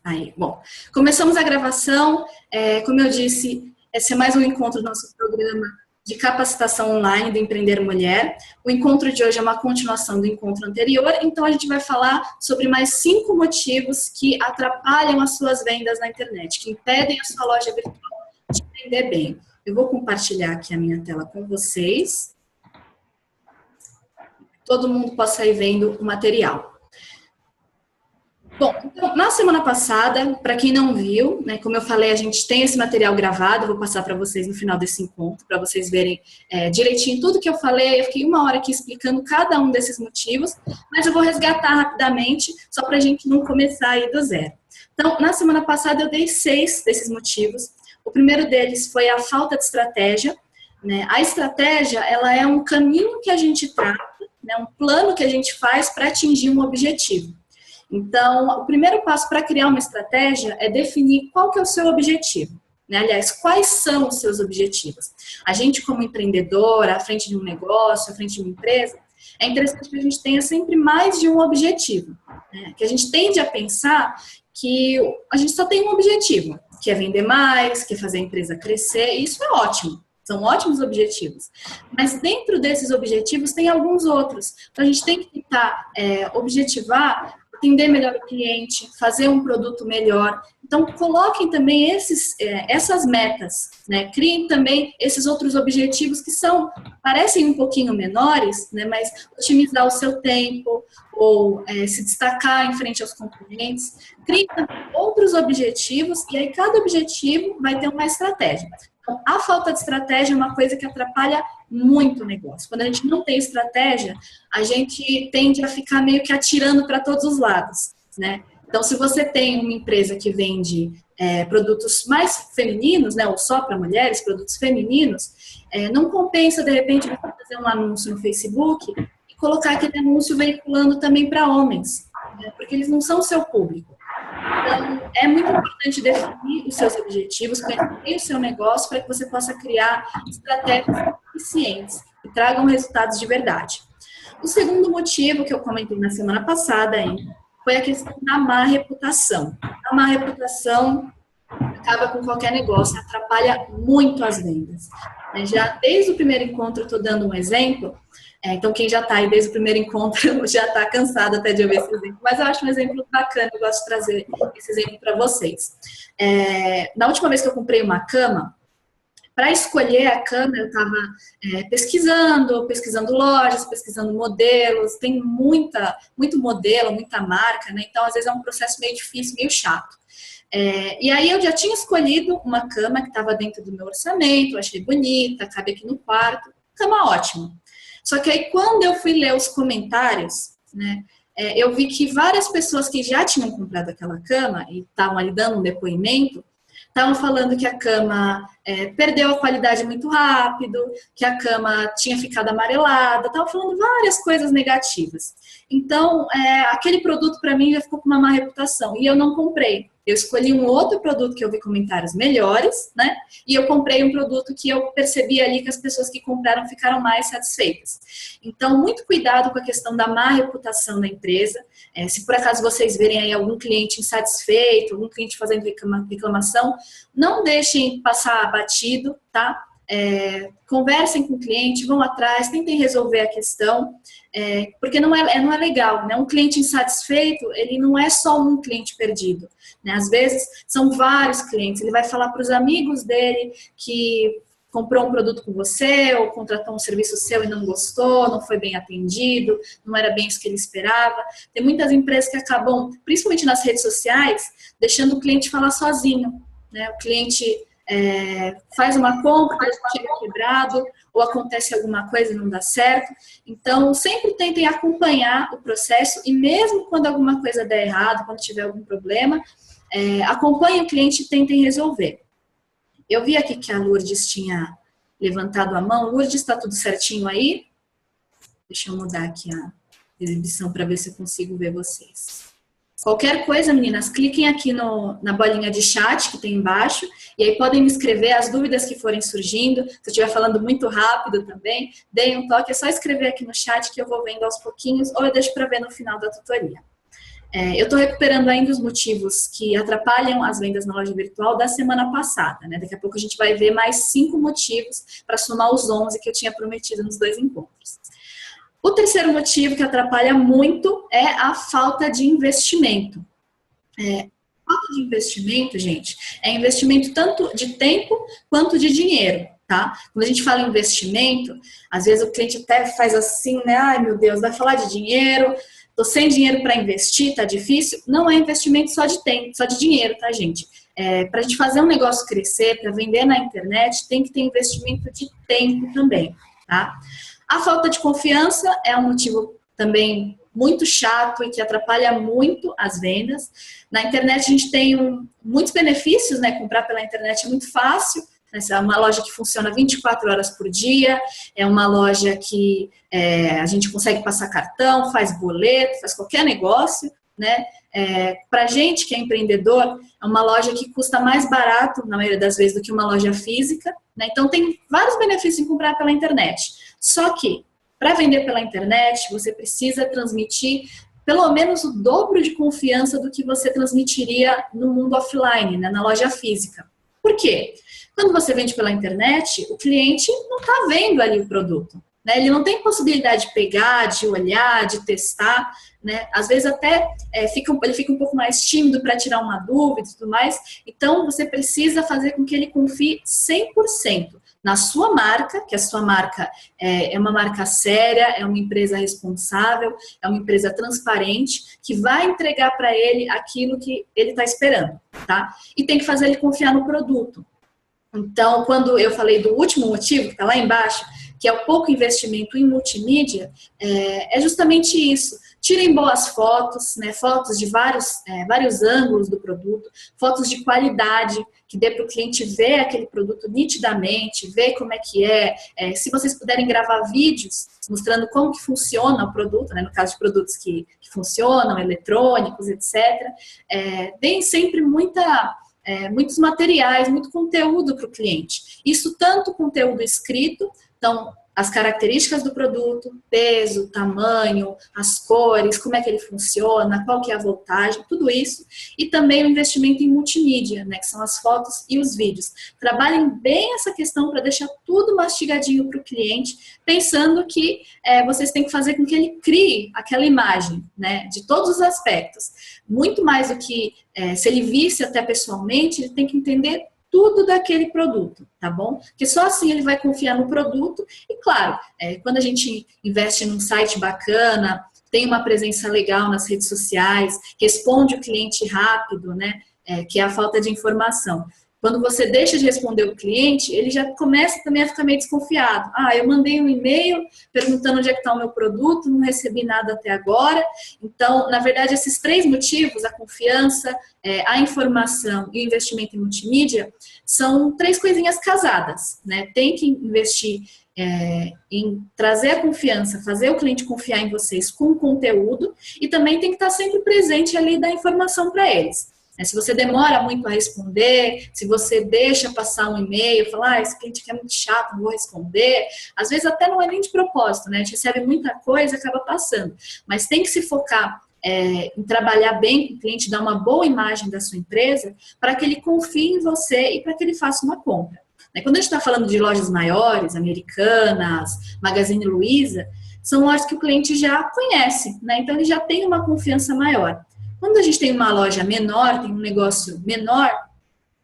Aí, bom, começamos a gravação. Como eu disse, esse é mais um encontro do nosso programa de capacitação online do Empreender Mulher. O encontro de hoje é uma continuação do encontro anterior, então a gente vai falar sobre mais 5 motivos que atrapalham as suas vendas na internet, que impedem a sua loja virtual de vender bem. Eu vou compartilhar aqui a minha tela com vocês. Todo mundo possa ir vendo o material. Bom, então, na semana passada, para quem não viu, né, como eu falei, a gente tem esse material gravado, eu vou passar para vocês no final desse encontro, para vocês verem direitinho tudo que eu falei. Eu fiquei 1 hora aqui explicando cada um desses motivos, mas eu vou resgatar rapidamente, só para a gente não começar aí do zero. Então, na semana passada eu dei 6 desses motivos. O primeiro deles foi a falta de estratégia, né? A estratégia, ela é um caminho que a gente trata, né, um plano que a gente faz para atingir um objetivo. Então, o primeiro passo para criar uma estratégia é definir qual que é o seu objetivo, né? Aliás, quais são os seus objetivos? A gente, como empreendedora, à frente de um negócio, à frente de uma empresa, é interessante que a gente tenha sempre mais de um objetivo, né? Que a gente tende a pensar que a gente só tem um objetivo, que é vender mais, que é fazer a empresa crescer, e isso é ótimo. São ótimos objetivos. Mas dentro desses objetivos tem alguns outros. Então, a gente tem que tentar objetivar, atender melhor o cliente, fazer um produto melhor. Então, coloquem também essas metas, né? Criem também esses outros objetivos que parecem um pouquinho menores, né? Mas otimizar o seu tempo ou se destacar em frente aos concorrentes. Criem também outros objetivos e aí cada objetivo vai ter uma estratégia. Então, a falta de estratégia é uma coisa que atrapalha muito o negócio. Quando a gente não tem estratégia, a gente tende a ficar meio que atirando para todos os lados, né? Então, se você tem uma empresa que vende produtos mais femininos, né, ou só para mulheres, produtos femininos, não compensa, de repente, você fazer um anúncio no Facebook e colocar aquele anúncio veiculando também para homens, né, porque eles não são o seu público. Então, é muito importante definir os seus objetivos, conhecer o seu negócio para que você possa criar estratégias eficientes que tragam resultados de verdade. O segundo motivo que eu comentei na semana passada foi a questão da má reputação. A má reputação acaba com qualquer negócio, atrapalha muito as vendas. Já desde o primeiro encontro, eu estou dando um exemplo. Então, quem já está aí desde o primeiro encontro já está cansado até de ouvir esse exemplo, mas eu acho um exemplo bacana, eu gosto de trazer esse exemplo para vocês. Na última vez que eu comprei uma cama, para escolher a cama, eu estava pesquisando lojas, pesquisando modelos, tem muito modelo, muita marca, né? Então, às vezes é um processo meio difícil, meio chato. E aí eu já tinha escolhido uma cama que estava dentro do meu orçamento, eu achei bonita, cabe aqui no quarto, cama ótima. Só que aí quando eu fui ler os comentários, né, eu vi que várias pessoas que já tinham comprado aquela cama e estavam ali dando um depoimento, estavam falando que a cama perdeu a qualidade muito rápido, que a cama tinha ficado amarelada, estavam falando várias coisas negativas. Então, aquele produto para mim já ficou com uma má reputação e eu não comprei. Eu escolhi um outro produto que eu vi comentários melhores, né? E eu comprei um produto que eu percebi ali que as pessoas que compraram ficaram mais satisfeitas. Então, muito cuidado com a questão da má reputação da empresa. Se por acaso vocês verem aí algum cliente insatisfeito, algum cliente fazendo reclamação, não deixem passar batido, tá? Conversem com o cliente, vão atrás, tentem resolver a questão, porque não é legal, né? Um cliente insatisfeito, ele não é só um cliente perdido, né? Às vezes são vários clientes, ele vai falar para os amigos dele que comprou um produto com você ou contratou um serviço seu e não gostou, não foi bem atendido, não era bem isso que ele esperava. Tem muitas empresas que acabam, principalmente nas redes sociais, deixando o cliente falar sozinho, né? O cliente faz uma compra, chega quebrado, ou acontece alguma coisa e não dá certo. Então, sempre tentem acompanhar o processo e mesmo quando alguma coisa der errado, quando tiver algum problema, acompanhem o cliente e tentem resolver. Eu vi aqui que a Lourdes tinha levantado a mão. Lourdes, está tudo certinho aí? Deixa eu mudar aqui a exibição para ver se eu consigo ver vocês. Qualquer coisa, meninas, cliquem aqui na bolinha de chat que tem embaixo e aí podem me escrever as dúvidas que forem surgindo. Se eu estiver falando muito rápido também, deem um toque, é só escrever aqui no chat que eu vou vendo aos pouquinhos ou eu deixo para ver no final da tutoria. Eu estou recuperando ainda os motivos que atrapalham as vendas na loja virtual da semana passada, né? Daqui a pouco a gente vai ver mais 5 motivos para somar os 11 que eu tinha prometido nos 2 encontros. O terceiro motivo que atrapalha muito é a falta de investimento. Falta de investimento, gente, é investimento tanto de tempo quanto de dinheiro, tá? Quando a gente fala em investimento, às vezes o cliente até faz assim, né? Ai, meu Deus, vai falar de dinheiro, tô sem dinheiro para investir, tá difícil. Não é investimento só de tempo, só de dinheiro, tá, gente? Para a gente fazer um negócio crescer, para vender na internet, tem que ter investimento de tempo também, tá? A falta de confiança é um motivo também muito chato e que atrapalha muito as vendas. Na internet a gente tem muitos benefícios, né? Comprar pela internet é muito fácil. É uma loja que funciona 24 horas por dia, é uma loja que a gente consegue passar cartão, faz boleto, faz qualquer negócio, né? Para a gente que é empreendedor, é uma loja que custa mais barato, na maioria das vezes, do que uma loja física, né? Então tem vários benefícios em comprar pela internet. Só que, para vender pela internet, você precisa transmitir pelo menos o dobro de confiança do que você transmitiria no mundo offline, né, na loja física. Por quê? Quando você vende pela internet, o cliente não está vendo ali o produto, né? Ele não tem possibilidade de pegar, de olhar, de testar, né? Às vezes até ele fica um pouco mais tímido para tirar uma dúvida e tudo mais. Então, você precisa fazer com que ele confie 100% na sua marca, que a sua marca é uma marca séria, é uma empresa responsável, é uma empresa transparente, que vai entregar para ele aquilo que ele está esperando, tá? E tem que fazer ele confiar no produto. Então, quando eu falei do último motivo, que está lá embaixo, que é o pouco investimento em multimídia, é justamente isso. Tirem boas fotos, né, fotos de vários ângulos do produto, fotos de qualidade, que dê para o cliente ver aquele produto nitidamente, ver como é que se vocês puderem gravar vídeos mostrando como que funciona o produto, né, no caso de produtos que funcionam, eletrônicos, etc., deem sempre muitos materiais, muito conteúdo para o cliente. Isso tanto conteúdo escrito, então as características do produto, peso, tamanho, as cores, como é que ele funciona, qual que é a voltagem, tudo isso. E também o investimento em multimídia, né, que são as fotos e os vídeos. Trabalhem bem essa questão para deixar tudo mastigadinho para o cliente, pensando que vocês têm que fazer com que ele crie aquela imagem, né, de todos os aspectos. Muito mais do que se ele visse até pessoalmente, ele tem que entender tudo daquele produto, tá bom? Porque só assim ele vai confiar no produto e, claro, quando a gente investe num site bacana, tem uma presença legal nas redes sociais, responde o cliente rápido, né? Que é a falta de informação. Quando você deixa de responder o cliente, ele já começa também a ficar meio desconfiado. Eu mandei um e-mail perguntando onde é que está o meu produto, não recebi nada até agora. Então, na verdade, esses 3 motivos, a confiança, a informação e o investimento em multimídia, são 3 coisinhas casadas, né? Tem que investir em trazer a confiança, fazer o cliente confiar em vocês com conteúdo e também tem que estar sempre presente ali da informação para eles. Se você demora muito a responder, se você deixa passar um e-mail, falar, esse cliente aqui é muito chato, não vou responder, às vezes até não é nem de propósito, né? A gente recebe muita coisa e acaba passando. Mas tem que se focar em trabalhar bem com o cliente, dar uma boa imagem da sua empresa, para que ele confie em você e para que ele faça uma compra. Quando a gente está falando de lojas maiores, Americanas, Magazine Luiza, são lojas que o cliente já conhece, né? Então ele já tem uma confiança maior. Quando a gente tem uma loja menor, tem um negócio menor,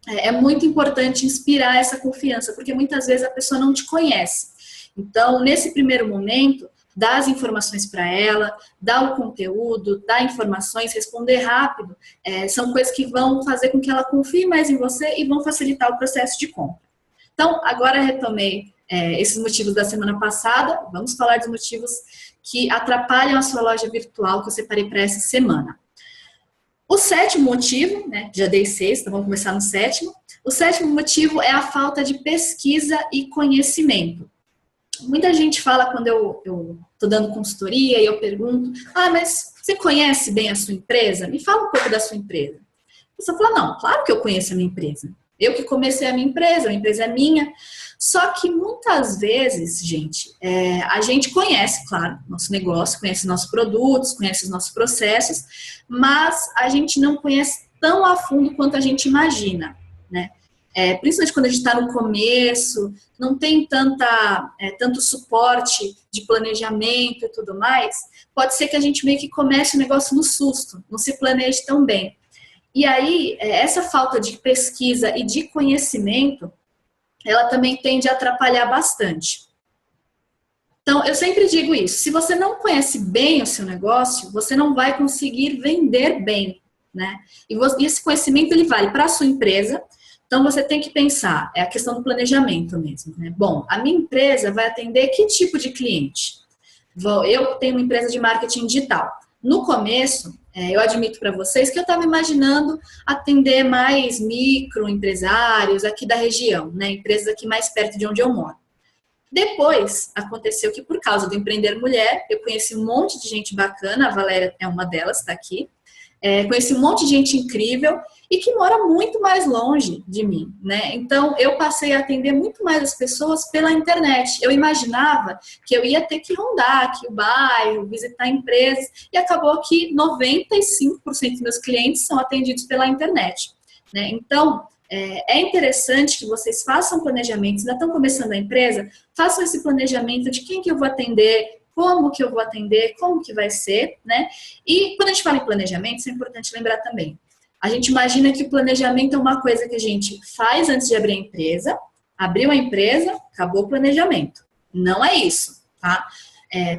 é muito importante inspirar essa confiança, porque muitas vezes a pessoa não te conhece. Então, nesse primeiro momento, dá as informações para ela, dá o conteúdo, dá informações, responder rápido, são coisas que vão fazer com que ela confie mais em você e vão facilitar o processo de compra. Então, agora retomei esses motivos da semana passada, vamos falar dos motivos que atrapalham a sua loja virtual que eu separei para essa semana. O 7º motivo, né, já dei 6, então vamos começar no 7º. O 7º motivo é a falta de pesquisa e conhecimento. Muita gente fala quando eu estou dando consultoria e eu pergunto, mas você conhece bem a sua empresa? Me fala um pouco da sua empresa. A pessoa fala, não, claro que eu conheço a minha empresa. Eu que comecei a empresa é minha. Só que muitas vezes, gente, a gente conhece, claro, nosso negócio, conhece nossos produtos, conhece os nossos processos, mas a gente não conhece tão a fundo quanto a gente imagina, né? Principalmente quando a gente está no começo, não tem tanto suporte de planejamento e tudo mais, pode ser que a gente meio que comece o negócio no susto, não se planeje tão bem. E aí, essa falta de pesquisa e de conhecimento, ela também tende a atrapalhar bastante. Então, eu sempre digo isso, se você não conhece bem o seu negócio, você não vai conseguir vender bem, né? E esse conhecimento, ele vale para a sua empresa. Então, você tem que pensar, é a questão do planejamento mesmo, né? Bom, a minha empresa vai atender que tipo de cliente? Eu tenho uma empresa de marketing digital. No começo, eu admito para vocês que eu estava imaginando atender mais microempresários aqui da região, né? Empresas aqui mais perto de onde eu moro. Depois, aconteceu que por causa do Empreender Mulher, eu conheci um monte de gente bacana, a Valéria é uma delas, está aqui. Conheci um monte de gente incrível e que mora muito mais longe de mim, né? Então, eu passei a atender muito mais as pessoas pela internet. Eu imaginava que eu ia ter que rondar aqui o bairro, visitar empresas, e acabou que 95% dos meus clientes são atendidos pela internet, né? Então, é interessante que vocês façam planejamentos, ainda estão começando a empresa, façam esse planejamento de quem que eu vou atender, como que eu vou atender, como que vai ser, né? E quando a gente fala em planejamento, isso é importante lembrar também. A gente imagina que o planejamento é uma coisa que a gente faz antes de abrir a empresa, abriu a empresa, acabou o planejamento. Não é isso, tá?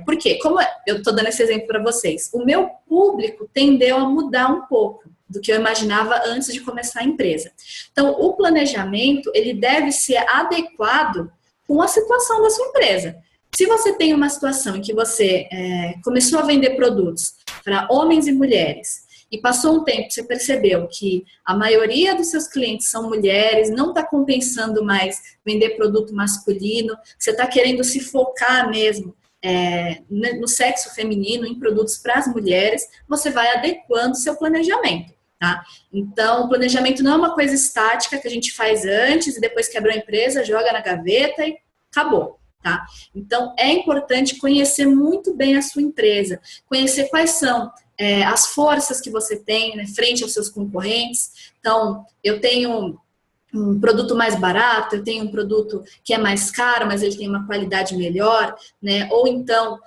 Por quê? Como eu estou dando esse exemplo para vocês, o meu público tendeu a mudar um pouco do que eu imaginava antes de começar a empresa. Então, o planejamento, ele deve ser adequado com a situação da sua empresa. Se você tem uma situação em que você começou a vender produtos para homens e mulheres e passou um tempo, você percebeu que a maioria dos seus clientes são mulheres, não está compensando mais vender produto masculino, você está querendo se focar mesmo no sexo feminino, em produtos para as mulheres, você vai adequando o seu planejamento, tá? Então, o planejamento não é uma coisa estática que a gente faz antes e depois quebra a empresa, joga na gaveta e acabou. Tá? Então, é importante conhecer muito bem a sua empresa, conhecer quais são as forças que você tem, né, frente aos seus concorrentes. Então, eu tenho um produto mais barato, eu tenho um produto que é mais caro, mas ele tem uma qualidade melhor, né? Ou então,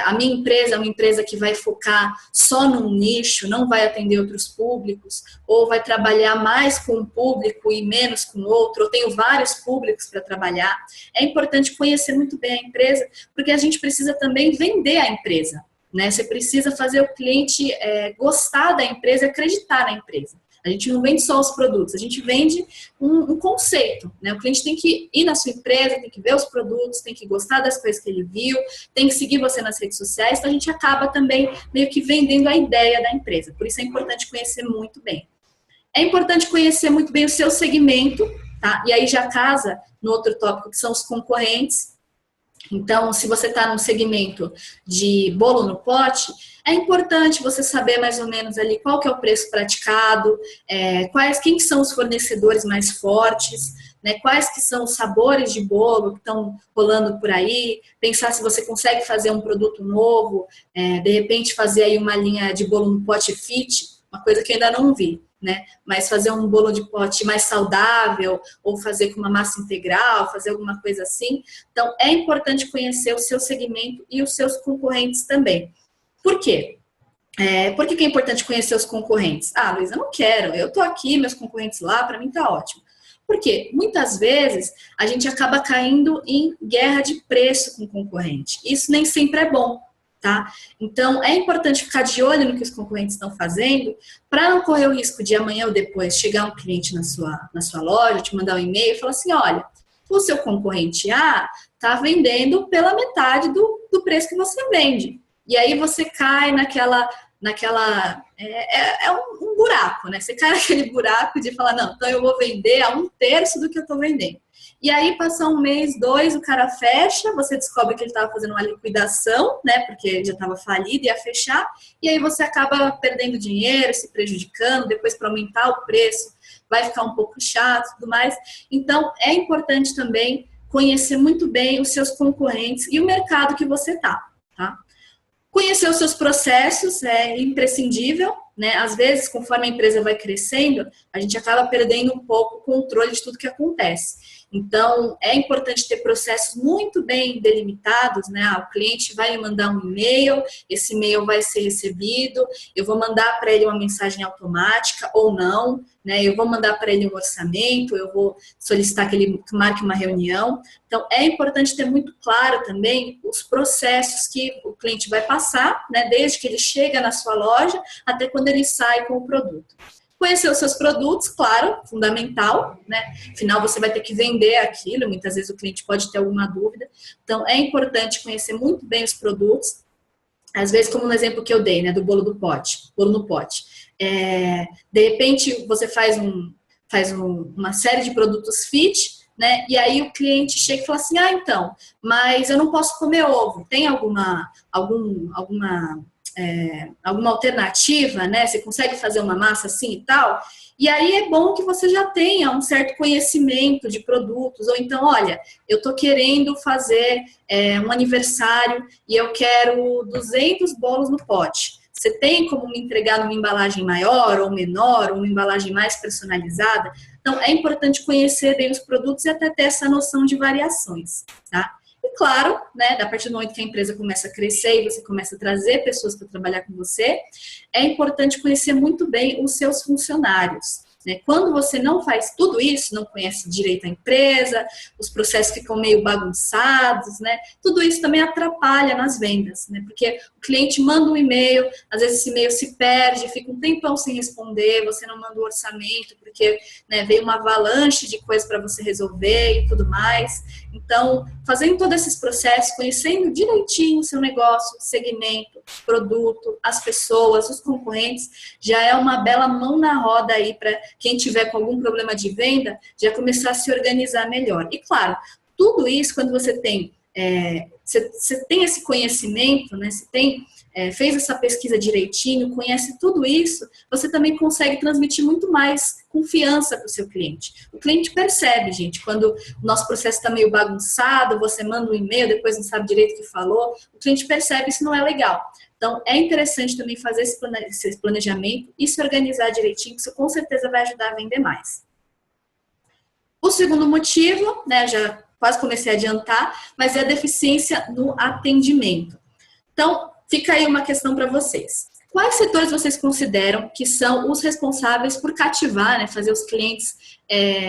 a minha empresa é uma empresa que vai focar só num nicho, não vai atender outros públicos, ou vai trabalhar mais com um público e menos com outro, ou tenho vários públicos para trabalhar. É importante conhecer muito bem a empresa, porque a gente precisa também vender a empresa, né? Você precisa fazer o cliente gostar da empresa e acreditar na empresa. A gente não vende só os produtos, a gente vende um conceito, né? O cliente tem que ir na sua empresa, tem que ver os produtos, tem que gostar das coisas que ele viu, tem que seguir você nas redes sociais, então a gente acaba também meio que vendendo a ideia da empresa. Por isso é importante conhecer muito bem. É importante conhecer muito bem o seu segmento, tá? E aí já casa no outro tópico, que são os concorrentes. Então, se você está num segmento de bolo no pote, é importante você saber mais ou menos ali qual que é o preço praticado, quem que são os fornecedores mais fortes, né, quais que são os sabores de bolo que estão rolando por aí, pensar se você consegue fazer um produto novo, de repente fazer aí uma linha de bolo no pote fit, uma coisa que eu ainda não vi. Né? Mas fazer um bolo de pote mais saudável, ou fazer com uma massa integral, fazer alguma coisa assim. Então, é importante conhecer o seu segmento e os seus concorrentes também. Por quê? Por que é importante conhecer os concorrentes? Ah, Luísa, eu não quero, eu tô aqui, meus concorrentes lá, para mim tá ótimo. Porque muitas vezes a gente acaba caindo em guerra de preço com o concorrente. Isso nem sempre é bom. Tá? Então, é importante ficar de olho no que os concorrentes estão fazendo para não correr o risco de amanhã ou depois chegar um cliente na sua loja, te mandar um e-mail e falar assim, olha, o seu concorrente A está vendendo pela metade do preço que você vende. E aí você cai naquela um buraco, né? Você cai naquele buraco de falar, não, então eu vou vender a 1/3 do que eu estou vendendo. E aí, passa um mês, dois, o cara fecha, você descobre que ele estava fazendo uma liquidação, né? Porque já estava falido, ia fechar, e aí você acaba perdendo dinheiro, se prejudicando, depois para aumentar o preço vai ficar um pouco chato e tudo mais. Então, é importante também conhecer muito bem os seus concorrentes e o mercado que você está, tá? Conhecer os seus processos é imprescindível, né? Às vezes, conforme a empresa vai crescendo, a gente acaba perdendo um pouco o controle de tudo que acontece. Então, é importante ter processos muito bem delimitados, né? O cliente vai me mandar um e-mail, esse e-mail vai ser recebido, eu vou mandar para ele uma mensagem automática ou não, né? Eu vou mandar para ele um orçamento, eu vou solicitar que ele marque uma reunião. Então, é importante ter muito claro também os processos que o cliente vai passar, né? Desde que ele chega na sua loja até quando ele sai com o produto. Conhecer os seus produtos, claro, fundamental, né? Afinal, você vai ter que vender aquilo, muitas vezes o cliente pode ter alguma dúvida. Então, é importante conhecer muito bem os produtos. Às vezes, como no exemplo que eu dei, né, do bolo do pote, bolo no pote. De repente, você faz uma série de produtos fit, né? E aí o cliente chega e fala assim, então, mas eu não posso comer ovo. Tem alguma alternativa, né? Você consegue fazer uma massa assim e tal? E aí é bom que você já tenha um certo conhecimento de produtos, ou então, olha, eu tô querendo fazer um aniversário e eu quero 200 bolos no pote. Você tem como me entregar numa embalagem maior ou menor, ou uma embalagem mais personalizada? Então, é importante conhecer bem os produtos e até ter essa noção de variações, tá? E claro, né, a partir do momento que a empresa começa a crescer e você começa a trazer pessoas para trabalhar com você, é importante conhecer muito bem os seus funcionários. Né? Quando você não faz tudo isso, não conhece direito a empresa, os processos ficam meio bagunçados, né? Tudo isso também atrapalha nas vendas, né? Porque o cliente manda um e-mail, às vezes esse e-mail se perde, fica um tempão sem responder, você não manda o orçamento, porque né, veio uma avalanche de coisas para você resolver e tudo mais. Então, fazendo todos esses processos, conhecendo direitinho o seu negócio, segmento, produto, as pessoas, os concorrentes, já é uma bela mão na roda aí para quem tiver com algum problema de venda, já começar a se organizar melhor. E claro, tudo isso quando você tem, você tem esse conhecimento, né? Você tem, fez essa pesquisa direitinho, conhece tudo isso, você também consegue transmitir muito mais confiança para o seu cliente. O cliente percebe, gente, quando o nosso processo está meio bagunçado, você manda um e-mail, depois não sabe direito o que falou, o cliente percebe, isso não é legal. Então, é interessante também fazer esse planejamento e se organizar direitinho, que isso com certeza vai ajudar a vender mais. O segundo motivo, né, já quase comecei a adiantar, mas é a deficiência no atendimento. Então, fica aí uma questão para vocês. Quais setores vocês consideram que são os responsáveis por cativar, né, fazer os clientes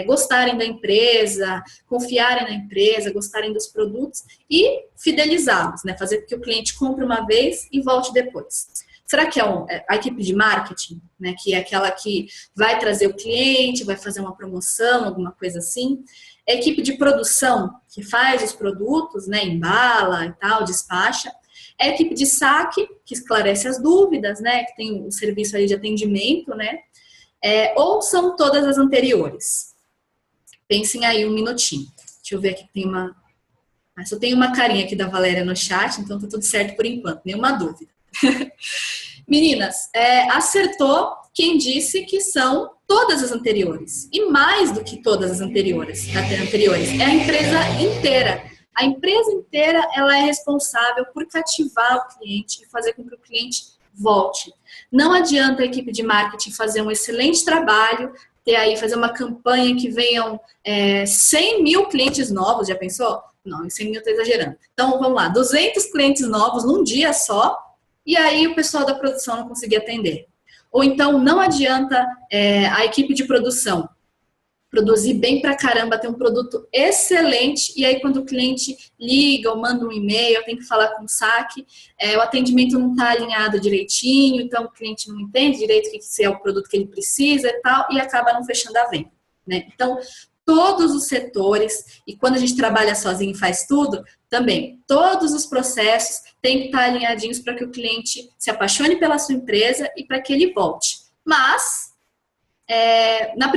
gostarem da empresa, confiarem na empresa, gostarem dos produtos e fidelizá-los, né, fazer com que o cliente compre uma vez e volte depois? Será que é a equipe de marketing, né, que é aquela que vai trazer o cliente, vai fazer uma promoção, alguma coisa assim? É a equipe de produção, que faz os produtos, né, embala e tal, despacha. É a equipe de saque, que esclarece as dúvidas, né, que tem o serviço aí de atendimento, né, ou são todas as anteriores? Pensem aí um minutinho. Deixa eu ver aqui, tem uma... só tem uma carinha aqui da Valéria no chat, então tá tudo certo por enquanto, nenhuma dúvida. Meninas, acertou quem disse que são todas as anteriores. E mais do que todas as anteriores. É a empresa inteira. A empresa inteira, ela é responsável por cativar o cliente e fazer com que o cliente volte. Não adianta a equipe de marketing fazer um excelente trabalho, fazer uma campanha que venham 100 mil clientes novos, já pensou? Não, 100 mil estou exagerando. Então, vamos lá, 200 clientes novos num dia só, e aí o pessoal da produção não conseguir atender. Ou então, não adianta a equipe de produção produzir bem pra caramba, ter um produto excelente, e aí quando o cliente liga ou manda um e-mail, tem que falar com o saque, o atendimento não está alinhado direitinho, então o cliente não entende direito se é o produto que ele precisa e tal, e acaba não fechando a venda, né? Então, todos os setores, e quando a gente trabalha sozinho e faz tudo, também, todos os processos têm que estar alinhadinhos para que o cliente se apaixone pela sua empresa e para que ele volte. Mas No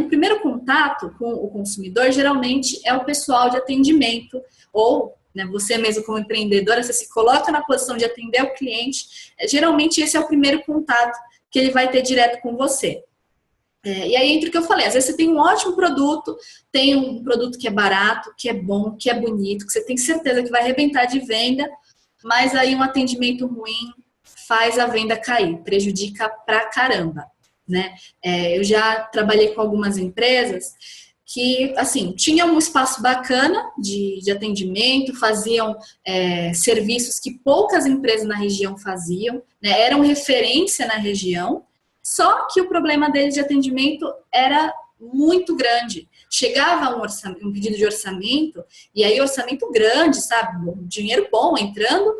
primeiro contato com o consumidor, geralmente é o pessoal de atendimento, ou, né, você mesmo como empreendedora, você se coloca na posição de atender o cliente, geralmente esse é o primeiro contato que ele vai ter direto com você. E aí entra o que eu falei, às vezes você tem um ótimo produto, tem um produto que é barato, que é bom, que é bonito, que você tem certeza que vai arrebentar de venda, mas aí um atendimento ruim faz a venda cair, prejudica pra caramba, né? Eu já trabalhei com algumas empresas que, assim, tinham um espaço bacana de atendimento, faziam serviços que poucas empresas na região faziam, né? Eram referência na região, só que o problema deles de atendimento era muito grande. Chegava um pedido de orçamento, e aí orçamento grande, sabe? Dinheiro bom entrando,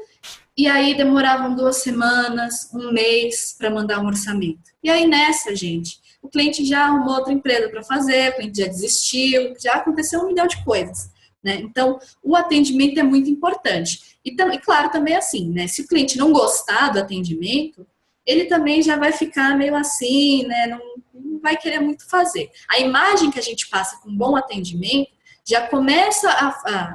e aí demoravam 2 semanas, 1 mês para mandar um orçamento. E aí nessa, gente, o cliente já arrumou outra empresa para fazer, o cliente já desistiu, já aconteceu 1 milhão de coisas, né? Então, o atendimento é muito importante. E claro, também assim, né? Se o cliente não gostar do atendimento, ele também já vai ficar meio assim, né? Não vai querer muito fazer. A imagem que a gente passa com um bom atendimento já começa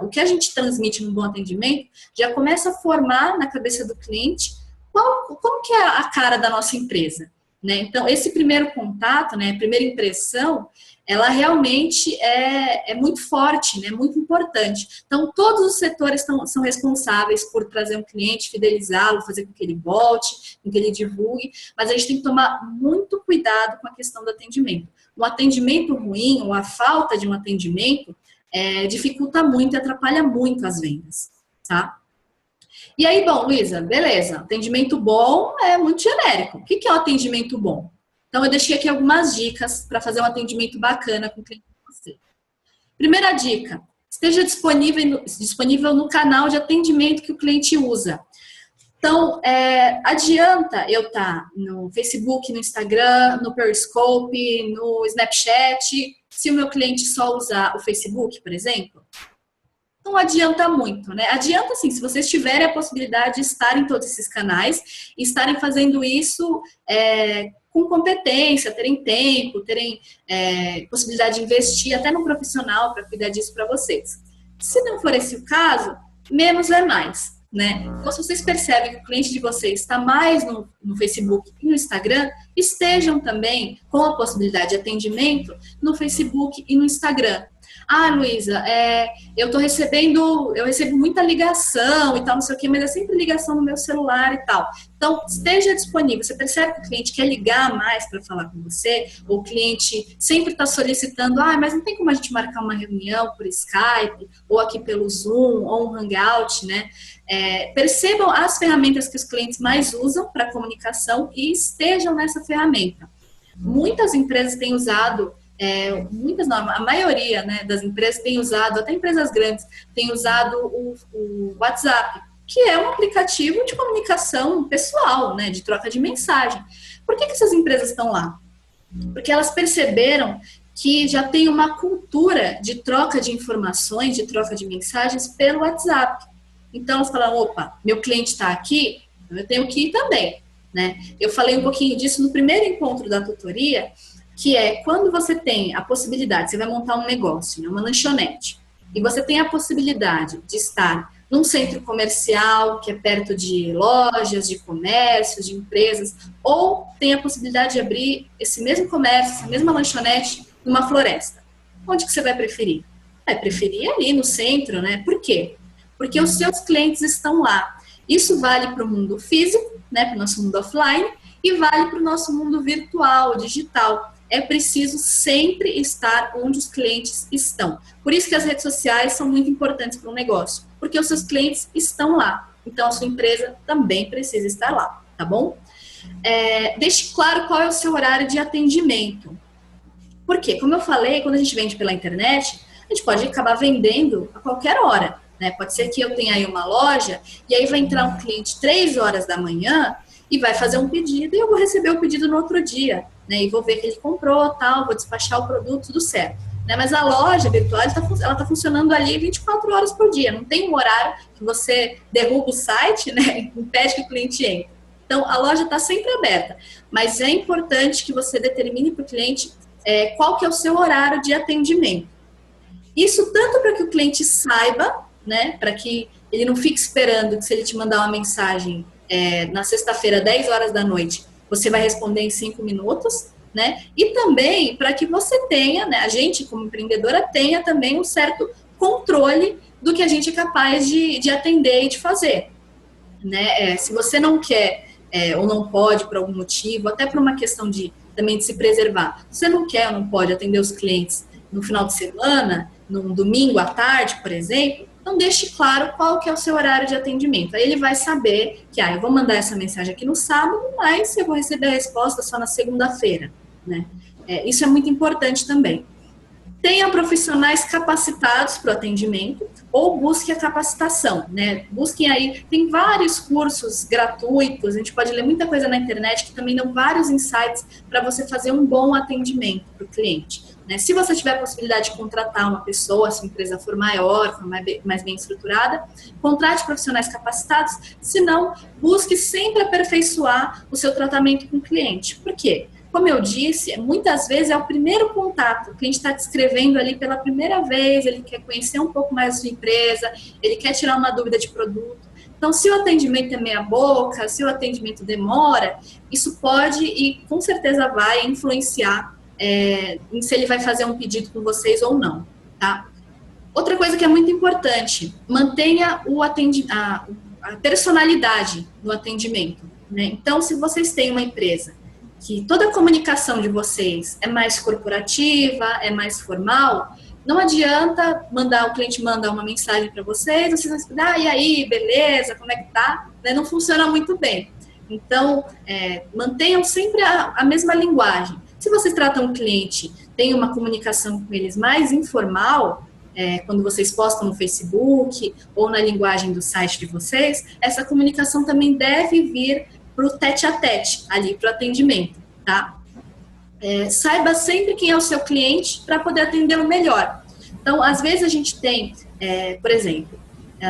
o que a gente transmite num bom atendimento já começa a formar na cabeça do cliente como que é a cara da nossa empresa, né? Então, esse primeiro contato, né, a primeira impressão, ela realmente é muito forte, né, muito importante. Então, todos os setores são responsáveis por trazer um cliente, fidelizá-lo, fazer com que ele volte, com que ele divulgue, mas a gente tem que tomar muito cuidado com a questão do atendimento. Um atendimento ruim, ou a falta de um atendimento, dificulta muito e atrapalha muito as vendas, tá? E aí, bom, Luísa, beleza, atendimento bom é muito genérico. O que é um atendimento bom? Então, eu deixei aqui algumas dicas para fazer um atendimento bacana com o cliente de você. Primeira dica, esteja disponível no canal de atendimento que o cliente usa. Então, adianta eu estar no Facebook, no Instagram, no Periscope, no Snapchat, se o meu cliente só usar o Facebook, por exemplo? Não adianta muito, né? Adianta sim, se vocês tiverem a possibilidade de estar em todos esses canais e estarem fazendo isso com competência, terem tempo, terem possibilidade de investir até no profissional para cuidar disso para vocês. Se não for esse o caso, menos é mais, né? Então, se vocês percebem que o cliente de vocês está mais no Facebook e no Instagram, estejam também com a possibilidade de atendimento no Facebook e no Instagram. Ah, Luísa, eu recebo muita ligação e tal, não sei o quê, mas é sempre ligação no meu celular e tal. Então, esteja disponível. Você percebe que o cliente quer ligar mais para falar com você, ou o cliente sempre está solicitando, mas não tem como a gente marcar uma reunião por Skype, ou aqui pelo Zoom, ou um Hangout, né? Percebam as ferramentas que os clientes mais usam para comunicação e estejam nessa ferramenta. Muitas empresas têm usado, a maioria, né, das empresas tem usado, até empresas grandes, tem usado o WhatsApp, que é um aplicativo de comunicação pessoal, né, de troca de mensagem. Por que essas empresas estão lá? Porque elas perceberam que já tem uma cultura de troca de informações, de troca de mensagens pelo WhatsApp. Então, elas falam, opa, meu cliente está aqui, eu tenho que ir também, né? Eu falei um pouquinho disso no primeiro encontro da tutoria, que é quando você tem a possibilidade, você vai montar um negócio, né, uma lanchonete, e você tem a possibilidade de estar num centro comercial, que é perto de lojas, de comércios, de empresas, ou tem a possibilidade de abrir esse mesmo comércio, essa mesma lanchonete, numa floresta. Onde que você vai preferir? Vai preferir ali no centro, né? Por quê? Porque os seus clientes estão lá. Isso vale para o mundo físico, né, para o nosso mundo offline, e vale para o nosso mundo virtual, digital. É preciso sempre estar onde os clientes estão. Por isso que as redes sociais são muito importantes para um negócio, porque os seus clientes estão lá. Então, a sua empresa também precisa estar lá, tá bom? Deixe claro qual é o seu horário de atendimento. Por quê? Como eu falei, quando a gente vende pela internet, a gente pode acabar vendendo a qualquer hora, né? Pode ser que eu tenha aí uma loja e aí vai entrar um cliente 3 horas da manhã e vai fazer um pedido e eu vou receber o pedido no outro dia, né? E vou ver que ele comprou, tal, vou despachar o produto, tudo certo, né? Mas a loja virtual, ela tá funcionando ali 24 horas por dia. Não tem um horário que você derruba o site, né? E impede que o cliente entre. Então, a loja está sempre aberta, mas é importante que você determine para o cliente qual que é o seu horário de atendimento. Isso tanto para que o cliente saiba, né, para que ele não fique esperando que se ele te mandar uma mensagem na sexta-feira, 10 horas da noite, você vai responder em 5 minutos, né? E também para que você tenha, né, a gente como empreendedora tenha também um certo controle do que a gente é capaz de atender e de fazer, né? Se você não quer ou não pode por algum motivo, até por uma questão também de se preservar, você não quer ou não pode atender os clientes no final de semana, num domingo à tarde, por exemplo, então deixe claro qual que é o seu horário de atendimento. Aí ele vai saber que, eu vou mandar essa mensagem aqui no sábado, mas eu vou receber a resposta só na segunda-feira, né? Isso é muito importante também. Tenha profissionais capacitados para o atendimento ou busque a capacitação, né? Busquem aí, tem vários cursos gratuitos, a gente pode ler muita coisa na internet que também dão vários insights para você fazer um bom atendimento para o cliente, né? Se você tiver a possibilidade de contratar uma pessoa, se a empresa for maior, for mais bem estruturada, contrate profissionais capacitados, se não, busque sempre aperfeiçoar o seu tratamento com o cliente. Por quê? Como eu disse, muitas vezes é o primeiro contato, o cliente está te escrevendo ali pela primeira vez, ele quer conhecer um pouco mais da sua empresa, ele quer tirar uma dúvida de produto. Então, se o atendimento é meia boca, se o atendimento demora, isso pode e com certeza vai influenciar em se ele vai fazer um pedido com vocês ou não, tá? Outra coisa que é muito importante, mantenha a personalidade no atendimento, né? Então, se vocês têm uma empresa que toda a comunicação de vocês é mais corporativa, é mais formal, não adianta o cliente mandar uma mensagem para vocês vão responder, e aí, beleza, como é que tá? Não funciona muito bem. Então, mantenham sempre a mesma linguagem. Se vocês tratam o cliente, tem uma comunicação com eles mais informal, quando vocês postam no Facebook ou na linguagem do site de vocês, essa comunicação também deve vir para o tete-a-tete, ali para o atendimento, tá? Saiba sempre quem é o seu cliente para poder atendê-lo melhor. Então, às vezes a gente tem, por exemplo,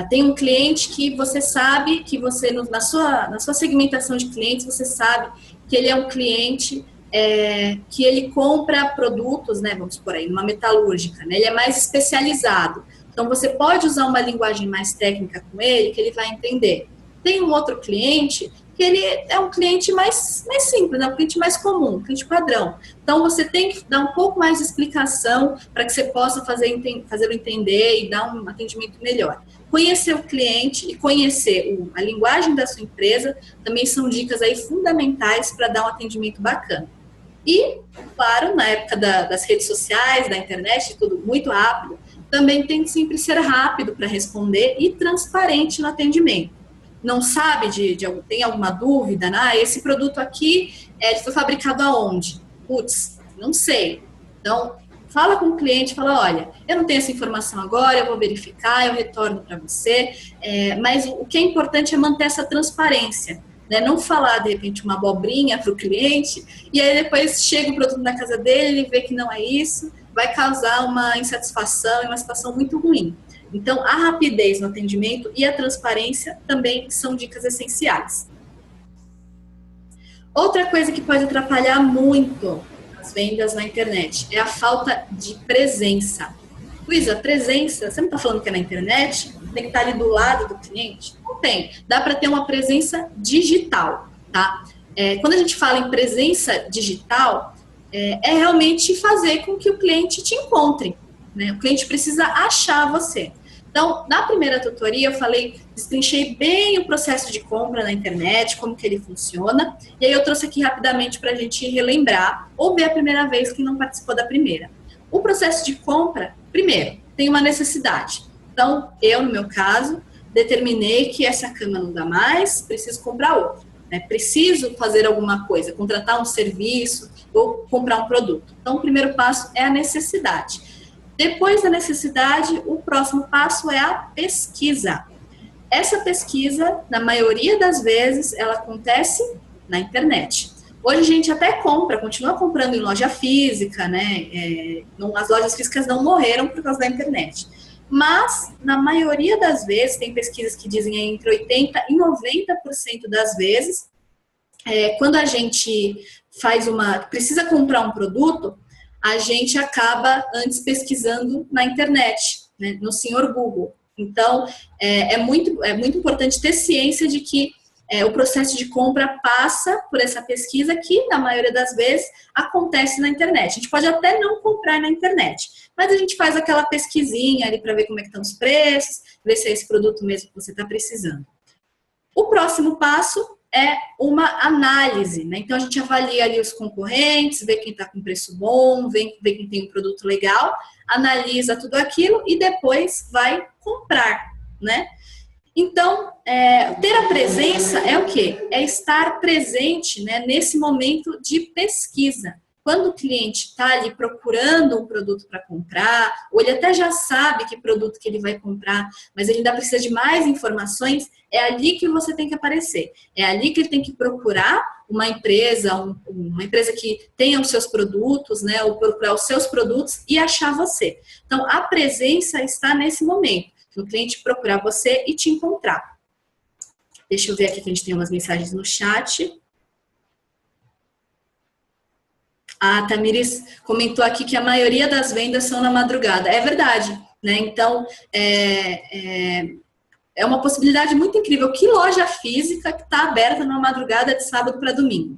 tem um cliente que você sabe que você, na sua segmentação de clientes, você sabe que ele é um cliente que ele compra produtos, né, vamos por aí, numa metalúrgica, né, ele é mais especializado. Então, você pode usar uma linguagem mais técnica com ele, que ele vai entender. Tem um outro cliente que ele é um cliente mais simples, né? Um cliente mais comum, um cliente padrão. Então, você tem que dar um pouco mais de explicação para que você possa fazê-lo entender e dar um atendimento melhor. Conhecer o cliente e conhecer a linguagem da sua empresa também são dicas aí fundamentais para dar um atendimento bacana. E, claro, na época das redes sociais, da internet, tudo muito rápido, também tem que sempre ser rápido para responder e transparente no atendimento. Não sabe tem alguma dúvida, né? Esse produto aqui, ele foi fabricado aonde? Putz, não sei. Então, fala com o cliente, fala, olha, eu não tenho essa informação agora, eu vou verificar, eu retorno para você, mas o que é importante é manter essa transparência, né? Não falar, de repente, uma abobrinha para o cliente, e aí depois chega o produto na casa dele, ele vê que não é isso, vai causar uma insatisfação e uma situação muito ruim. Então, a rapidez no atendimento e a transparência também são dicas essenciais. Outra coisa que pode atrapalhar muito as vendas na internet é a falta de presença. Luísa, presença, você não está falando que é na internet? Tem que estar ali do lado do cliente? Não tem. Dá para ter uma presença digital, tá? Quando a gente fala em presença digital, é realmente fazer com que o cliente te encontre, né? O cliente precisa achar você. Então, na primeira tutoria eu destrinchei bem o processo de compra na internet, como que ele funciona, e aí eu trouxe aqui rapidamente para a gente relembrar, ou ver a primeira vez que não participou da primeira. O processo de compra, primeiro, tem uma necessidade. Então, eu, no meu caso, determinei que essa cama não dá mais, preciso comprar outra, né? Preciso fazer alguma coisa, contratar um serviço ou comprar um produto. Então, o primeiro passo é a necessidade. Depois da necessidade, o próximo passo é a pesquisa. Essa pesquisa, na maioria das vezes, ela acontece na internet. Hoje a gente até continua comprando em loja física, né? As lojas físicas não morreram por causa da internet. Mas, na maioria das vezes, tem pesquisas que dizem entre 80% e 90% das vezes, quando a gente precisa comprar um produto, a gente acaba antes pesquisando na internet, né, no senhor Google. Então, é muito importante ter ciência de que o processo de compra passa por essa pesquisa que, na maioria das vezes, acontece na internet. A gente pode até não comprar na internet, mas a gente faz aquela pesquisinha ali para ver como é que estão os preços, ver se é esse produto mesmo que você está precisando. O próximo passo é uma análise, né? Então, a gente avalia ali os concorrentes, vê quem está com preço bom, vê quem tem um produto legal, analisa tudo aquilo e depois vai comprar, né? Então, ter a presença é o quê? É estar presente, né, nesse momento de pesquisa. Quando o cliente está ali procurando um produto para comprar, ou ele até já sabe que produto que ele vai comprar, mas ele ainda precisa de mais informações, é ali que você tem que aparecer. É ali que ele tem que procurar uma empresa que tenha os seus produtos, né, ou procurar os seus produtos e achar você. Então, a presença está nesse momento, no cliente procurar você e te encontrar. Deixa eu ver aqui que a gente tem umas mensagens no chat. A Tamires comentou aqui que a maioria das vendas são na madrugada. É verdade, né? Então, é uma possibilidade muito incrível. Que loja física que está aberta na madrugada de sábado para domingo?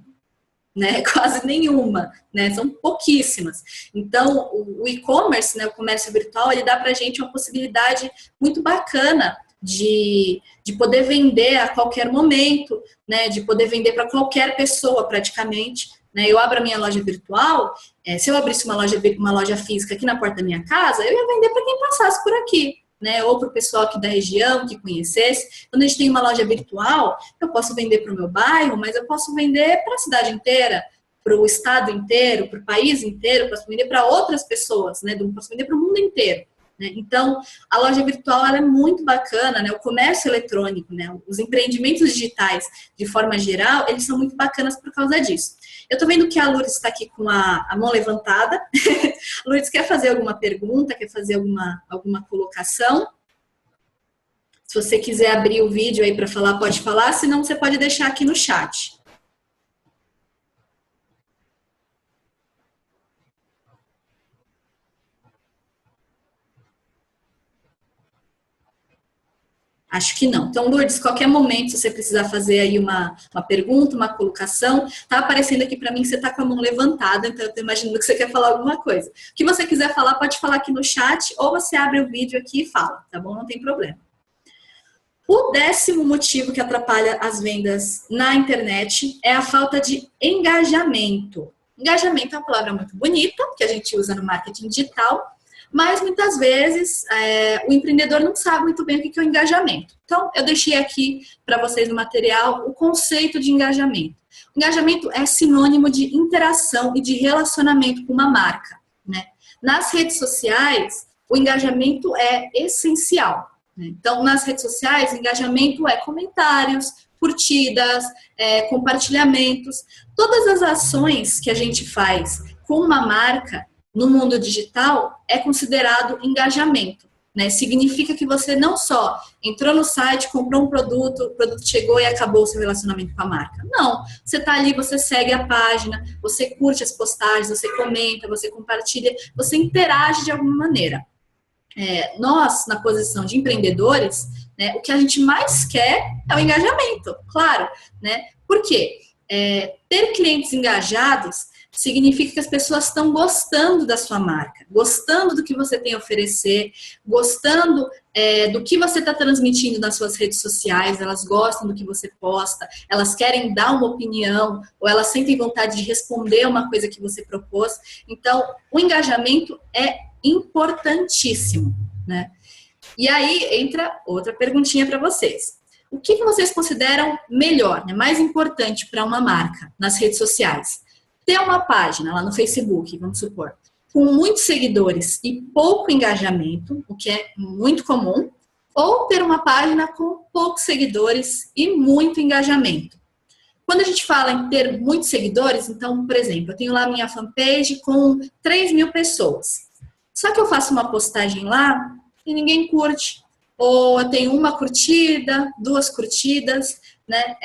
Né? Quase nenhuma, né? São pouquíssimas. Então, o e-commerce, né, o comércio virtual, ele dá para a gente uma possibilidade muito bacana de poder vender a qualquer momento, né? De poder vender para qualquer pessoa, praticamente. Né? Eu abro a minha loja virtual, se eu abrisse uma loja física aqui na porta da minha casa, eu ia vender para quem passasse por aqui. Né, ou para o pessoal aqui da região que conhecesse. Quando a gente tem uma loja virtual, eu posso vender para o meu bairro, mas eu posso vender para a cidade inteira, para o estado inteiro, para o país inteiro, posso vender para outras pessoas, né, posso vender para o mundo inteiro. Né? Então, a loja virtual ela é muito bacana, né, o comércio eletrônico, né, os empreendimentos digitais, de forma geral, eles são muito bacanas por causa disso. Eu estou vendo que a Lourdes está aqui com a mão levantada. Lourdes, quer fazer alguma pergunta? Quer fazer alguma colocação? Se você quiser abrir o vídeo aí para falar, pode falar. Senão, você pode deixar aqui no chat. Acho que não. Então, Lourdes, qualquer momento, se você precisar fazer aí uma pergunta, uma colocação, tá aparecendo aqui para mim que você tá com a mão levantada, então eu tô imaginando que você quer falar alguma coisa. O que você quiser falar, pode falar aqui no chat, ou você abre o vídeo aqui e fala, tá bom? Não tem problema. O 10º motivo que atrapalha as vendas na internet é a falta de engajamento. Engajamento é uma palavra muito bonita, que a gente usa no marketing digital, mas muitas vezes o empreendedor não sabe muito bem o que é o engajamento. Então, eu deixei aqui para vocês no material o conceito de engajamento. O engajamento é sinônimo de interação e de relacionamento com uma marca. Né? Nas redes sociais, o engajamento é essencial. Né? Então, nas redes sociais, o engajamento é comentários, curtidas, compartilhamentos. Todas as ações que a gente faz com uma marca no mundo digital é considerado engajamento, né? Significa que você não só entrou no site, comprou um produto, o produto chegou e acabou o seu relacionamento com a marca. Não, você está ali, você segue a página, você curte as postagens, você comenta, você compartilha, você interage de alguma maneira. Nós, na posição de empreendedores, né, o que a gente mais quer é o engajamento, claro, né? Por quê? Ter clientes engajados significa que as pessoas estão gostando da sua marca, gostando do que você tem a oferecer, gostando do que você está transmitindo nas suas redes sociais, elas gostam do que você posta, elas querem dar uma opinião, ou elas sentem vontade de responder uma coisa que você propôs. Então, o engajamento é importantíssimo, né? E aí entra outra perguntinha para vocês. O que vocês consideram melhor, né, mais importante para uma marca nas redes sociais? Ter uma página lá no Facebook, vamos supor, com muitos seguidores e pouco engajamento, o que é muito comum, ou ter uma página com poucos seguidores e muito engajamento. Quando a gente fala em ter muitos seguidores, então, por exemplo, eu tenho lá minha fanpage com 3.000 pessoas. Só que eu faço uma postagem lá e ninguém curte. Ou eu tenho uma curtida, 2 curtidas, né?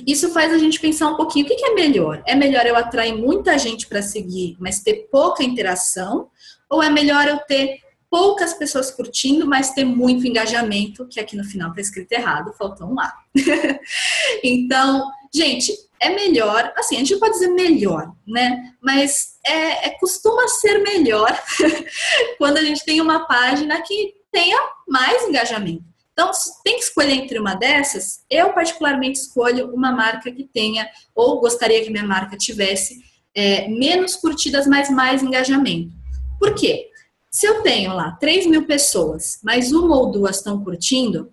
Isso faz a gente pensar um pouquinho, o que é melhor? É melhor eu atrair muita gente para seguir, mas ter pouca interação? Ou é melhor eu ter poucas pessoas curtindo, mas ter muito engajamento, que aqui no final está escrito errado, faltou um A. Então, gente, é melhor, assim, a gente pode dizer melhor, né? Mas costuma ser melhor quando a gente tem uma página que tenha mais engajamento. Então, se tem que escolher entre uma dessas, eu particularmente escolho uma marca que tenha, ou gostaria que minha marca tivesse, menos curtidas, mas mais engajamento. Por quê? Se eu tenho lá 3.000 pessoas, mas uma ou duas estão curtindo,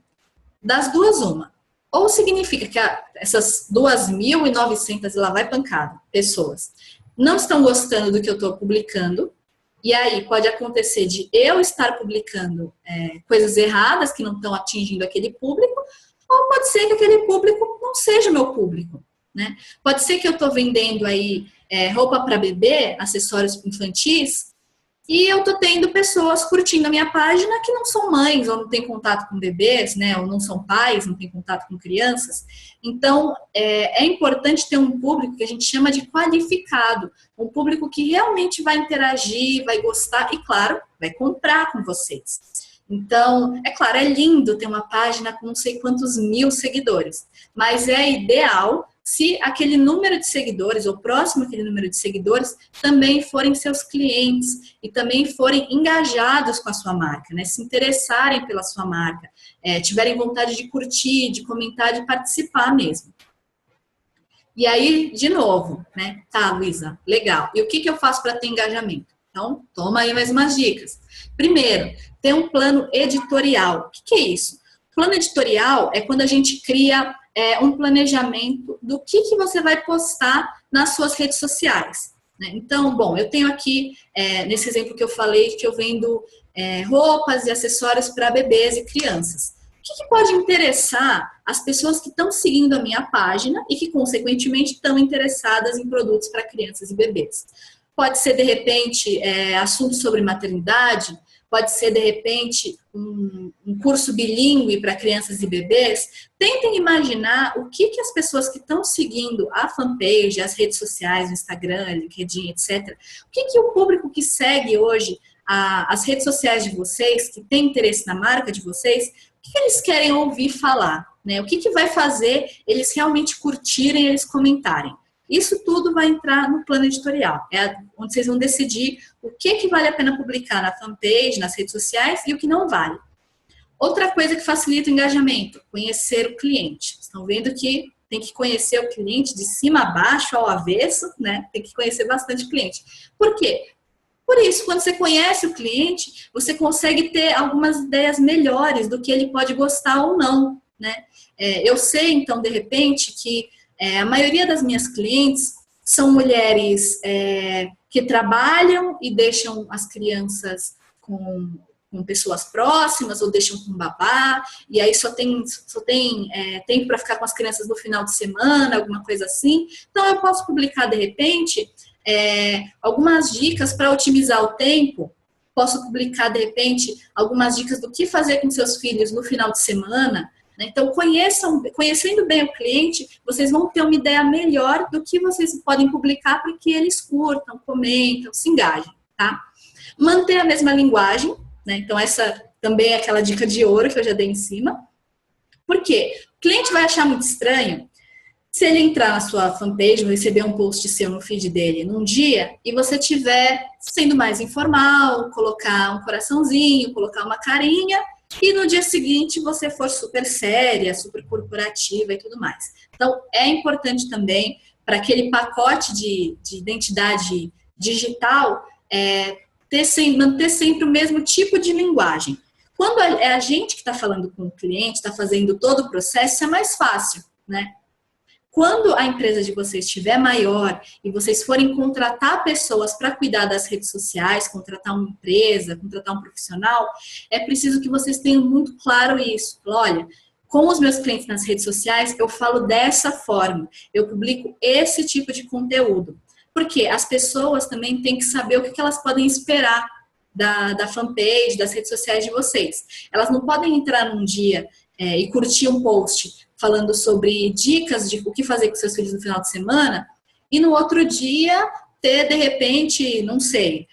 das duas, uma. Ou significa que essas 2.900, lá vai pancada, pessoas, não estão gostando do que eu estou publicando, e aí pode acontecer de eu estar publicando coisas erradas que não estão atingindo aquele público, ou pode ser que aquele público não seja meu público, né? Pode ser que eu estou vendendo aí roupa para bebê, acessórios infantis, e eu tô tendo pessoas curtindo a minha página que não são mães, ou não têm contato com bebês, né? Ou não são pais, não têm contato com crianças. Então, é importante ter um público que a gente chama de qualificado. Um público que realmente vai interagir, vai gostar e, claro, vai comprar com vocês. Então, é claro, é lindo ter uma página com não sei quantos mil seguidores. Mas é ideal se aquele número de seguidores, ou próximo àquele número de seguidores, também forem seus clientes e também forem engajados com a sua marca, né? Se interessarem pela sua marca, tiverem vontade de curtir, de comentar, de participar mesmo. E aí, de novo, né? Tá, Luísa, legal. E o que eu faço para ter engajamento? Então, toma aí mais umas dicas. Primeiro, ter um plano editorial. O que é isso? Plano editorial é quando a gente cria um planejamento do que você vai postar nas suas redes sociais, né? Então, bom, eu tenho aqui, nesse exemplo que eu falei, que eu vendo roupas e acessórios para bebês e crianças. O que pode interessar as pessoas que estão seguindo a minha página e que, consequentemente, estão interessadas em produtos para crianças e bebês? Pode ser, de repente, assuntos sobre maternidade, pode ser, de repente, um curso bilíngue para crianças e bebês. Tentem imaginar o que as pessoas que estão seguindo a fanpage, as redes sociais, o Instagram, LinkedIn, etc., o que o público que segue hoje as redes sociais de vocês, que tem interesse na marca de vocês, o que eles querem ouvir falar, né? O que vai fazer eles realmente curtirem, eles comentarem. Isso tudo vai entrar no plano editorial, onde vocês vão decidir o que vale a pena publicar na fanpage, nas redes sociais e o que não vale. Outra coisa que facilita o engajamento, conhecer o cliente. Estão vendo que tem que conhecer o cliente de cima a baixo, ao avesso, né? Tem que conhecer bastante o cliente. Por quê? Por isso, quando você conhece o cliente, você consegue ter algumas ideias melhores do que ele pode gostar ou não, né? Eu sei, então, de repente, que a maioria das minhas clientes são mulheres que trabalham e deixam as crianças com pessoas próximas ou deixam com babá, e aí só tem tempo para ficar com as crianças no final de semana, alguma coisa assim. Então, eu posso publicar, de repente, algumas dicas para otimizar o tempo. Posso publicar, de repente, algumas dicas do que fazer com seus filhos no final de semana. Então, conhecendo bem o cliente, vocês vão ter uma ideia melhor do que vocês podem publicar para que eles curtam, comentam, se engajem, tá? Manter a mesma linguagem, né? Então, essa também é aquela dica de ouro que eu já dei em cima. Por quê? O cliente vai achar muito estranho se ele entrar na sua fanpage ou receber um post seu no feed dele num dia e você estiver sendo mais informal, colocar um coraçãozinho, colocar uma carinha, e no dia seguinte você for super séria, super corporativa e tudo mais. Então, é importante também, para aquele pacote de identidade digital, manter sempre o mesmo tipo de linguagem. Quando é a gente que está falando com o cliente, está fazendo todo o processo, é mais fácil, né? Quando a empresa de vocês estiver maior e vocês forem contratar pessoas para cuidar das redes sociais, contratar uma empresa, contratar um profissional, é preciso que vocês tenham muito claro isso. Olha, com os meus clientes nas redes sociais, eu falo dessa forma, eu publico esse tipo de conteúdo. Porque as pessoas também têm que saber o que elas podem esperar da fanpage, das redes sociais de vocês. Elas não podem entrar num dia e curtir um post falando sobre dicas de o que fazer com seus filhos no final de semana, e no outro dia ter, de repente, não sei,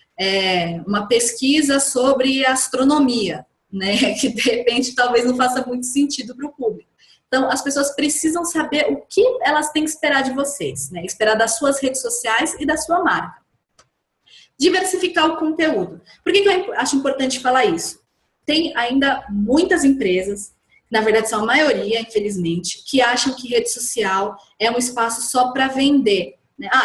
uma pesquisa sobre astronomia, né? Que de repente talvez não faça muito sentido para o público. Então, as pessoas precisam saber o que elas têm que esperar de vocês, né? Esperar das suas redes sociais e da sua marca. Diversificar o conteúdo. Por que eu acho importante falar isso? Tem ainda muitas empresas, na verdade são a maioria, infelizmente, que acham que rede social é um espaço só para vender.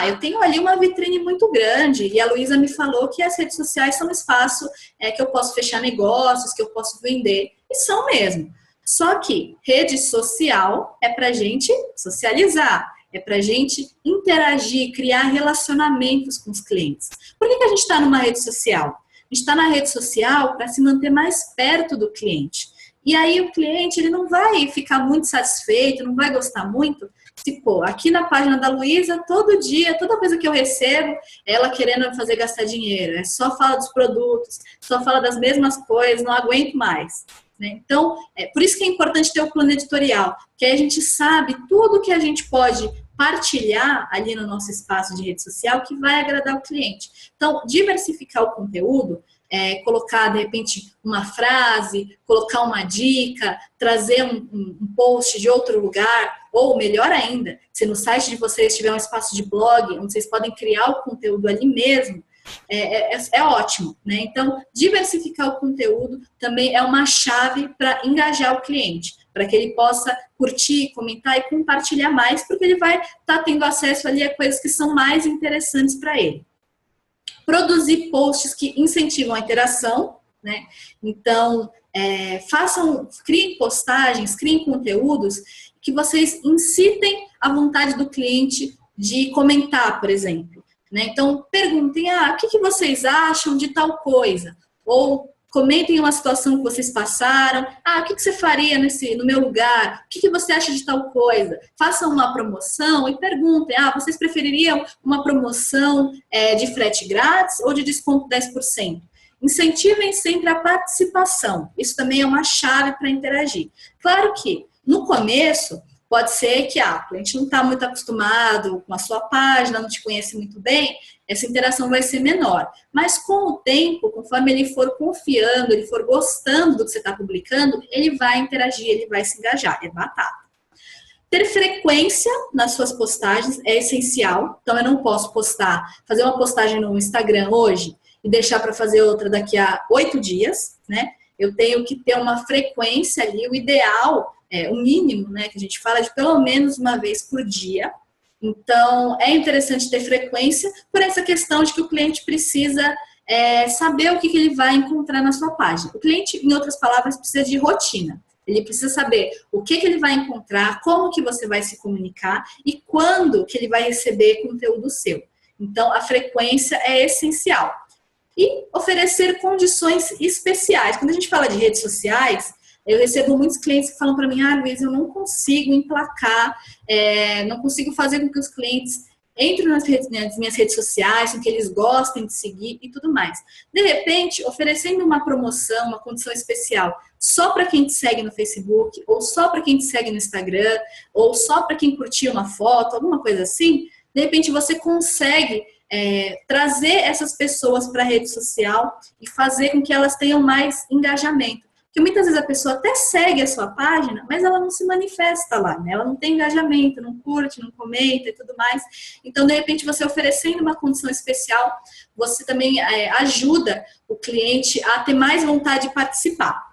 Eu tenho ali uma vitrine muito grande e a Luísa me falou que as redes sociais são um espaço que eu posso fechar negócios, que eu posso vender. E são mesmo. Só que rede social é para gente socializar, é para gente interagir, criar relacionamentos com os clientes. Por que a gente está numa rede social? A gente está na rede social para se manter mais perto do cliente. E aí o cliente ele não vai ficar muito satisfeito, não vai gostar muito se, aqui na página da Luísa, todo dia, toda coisa que eu recebo, ela querendo fazer gastar dinheiro. Só fala dos produtos, só fala das mesmas coisas, não aguento mais. Então, por isso que é importante ter o plano editorial, que aí a gente sabe tudo que a gente pode partilhar ali no nosso espaço de rede social que vai agradar o cliente. Então, diversificar o conteúdo, colocar, de repente, uma frase, colocar uma dica, trazer um post de outro lugar, ou melhor ainda, se no site de vocês tiver um espaço de blog, onde vocês podem criar o conteúdo ali mesmo, é ótimo, né? Então, diversificar o conteúdo também é uma chave para engajar o cliente, para que ele possa curtir, comentar e compartilhar mais, porque ele vai estar tendo acesso ali a coisas que são mais interessantes para ele. Produzir posts que incentivam a interação, né? Então, criem postagens, criem conteúdos que vocês incitem a vontade do cliente de comentar, por exemplo. Então, perguntem, o que vocês acham de tal coisa? Ou comentem uma situação que vocês passaram. O que você faria no meu lugar? O que você acha de tal coisa? Façam uma promoção e perguntem, vocês prefeririam uma promoção de frete grátis ou de desconto 10%? Incentivem sempre a participação. Isso também é uma chave para interagir. Claro que, no começo, pode ser que o cliente não está muito acostumado com a sua página, não te conhece muito bem, essa interação vai ser menor. Mas com o tempo, conforme ele for confiando, ele for gostando do que você está publicando, ele vai interagir, ele vai se engajar, é batata. Ter frequência nas suas postagens é essencial, então eu não posso fazer uma postagem no Instagram hoje e deixar para fazer outra daqui a 8 dias, né? Eu tenho que ter uma frequência ali, o ideal o mínimo, né, que a gente fala de pelo menos uma vez por dia. Então, é interessante ter frequência por essa questão de que o cliente precisa saber o que ele vai encontrar na sua página. O cliente, em outras palavras, precisa de rotina. Ele precisa saber o que ele vai encontrar, como que você vai se comunicar e quando que ele vai receber conteúdo seu. Então, a frequência é essencial. E oferecer condições especiais. Quando a gente fala de redes sociais, eu recebo muitos clientes que falam para mim, Luísa, eu não consigo emplacar, não consigo fazer com que os clientes entrem nas minhas redes sociais, com que eles gostem de seguir e tudo mais. De repente, oferecendo uma promoção, uma condição especial, só para quem te segue no Facebook, ou só para quem te segue no Instagram, ou só para quem curtiu uma foto, alguma coisa assim, de repente você consegue trazer essas pessoas para a rede social e fazer com que elas tenham mais engajamento. Porque muitas vezes a pessoa até segue a sua página, mas ela não se manifesta lá, né? Ela não tem engajamento, não curte, não comenta e tudo mais. Então, de repente, você oferecendo uma condição especial, você também ajuda o cliente a ter mais vontade de participar.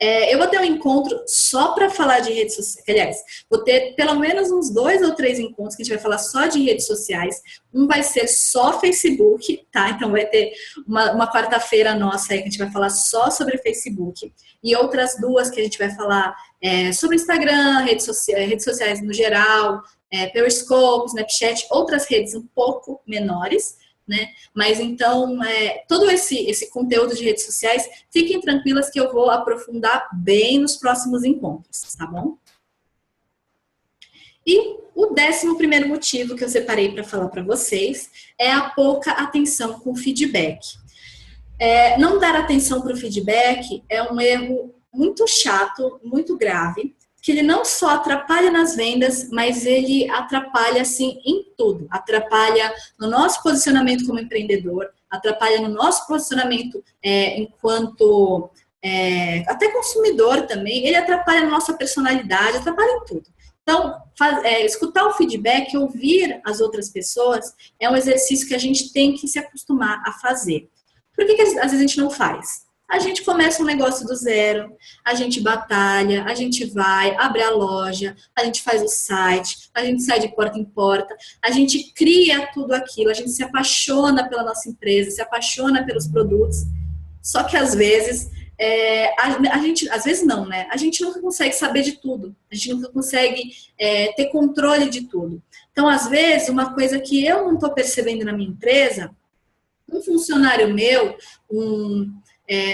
Eu vou ter um encontro só para falar de redes sociais. Aliás, vou ter pelo menos uns 2 ou 3 encontros que a gente vai falar só de redes sociais. Um vai ser só Facebook, tá? Então vai ter uma quarta-feira nossa aí que a gente vai falar só sobre Facebook. E outras 2 que a gente vai falar sobre Instagram, redes sociais no geral, Periscope, Snapchat, outras redes um pouco menores. Né? Mas então, todo esse conteúdo de redes sociais, fiquem tranquilas que eu vou aprofundar bem nos próximos encontros, tá bom? E o 11º motivo que eu separei para falar para vocês é a pouca atenção com feedback. Não dar atenção para o feedback é um erro muito chato, muito grave, que ele não só atrapalha nas vendas, mas ele atrapalha, assim, em tudo. Atrapalha no nosso posicionamento como empreendedor, atrapalha no nosso posicionamento enquanto até consumidor também, ele atrapalha na nossa personalidade, atrapalha em tudo. Então, escutar o feedback, ouvir as outras pessoas, é um exercício que a gente tem que se acostumar a fazer. Por que às vezes a gente não faz? A gente começa um negócio do zero, a gente batalha, a gente vai, abre a loja, a gente faz o site, a gente sai de porta em porta, a gente cria tudo aquilo, a gente se apaixona pela nossa empresa, se apaixona pelos produtos, só que às vezes, a gente, às vezes não, né? A gente nunca consegue saber de tudo, a gente nunca consegue ter controle de tudo. Então, às vezes, uma coisa que eu não estou percebendo na minha empresa, um funcionário meu,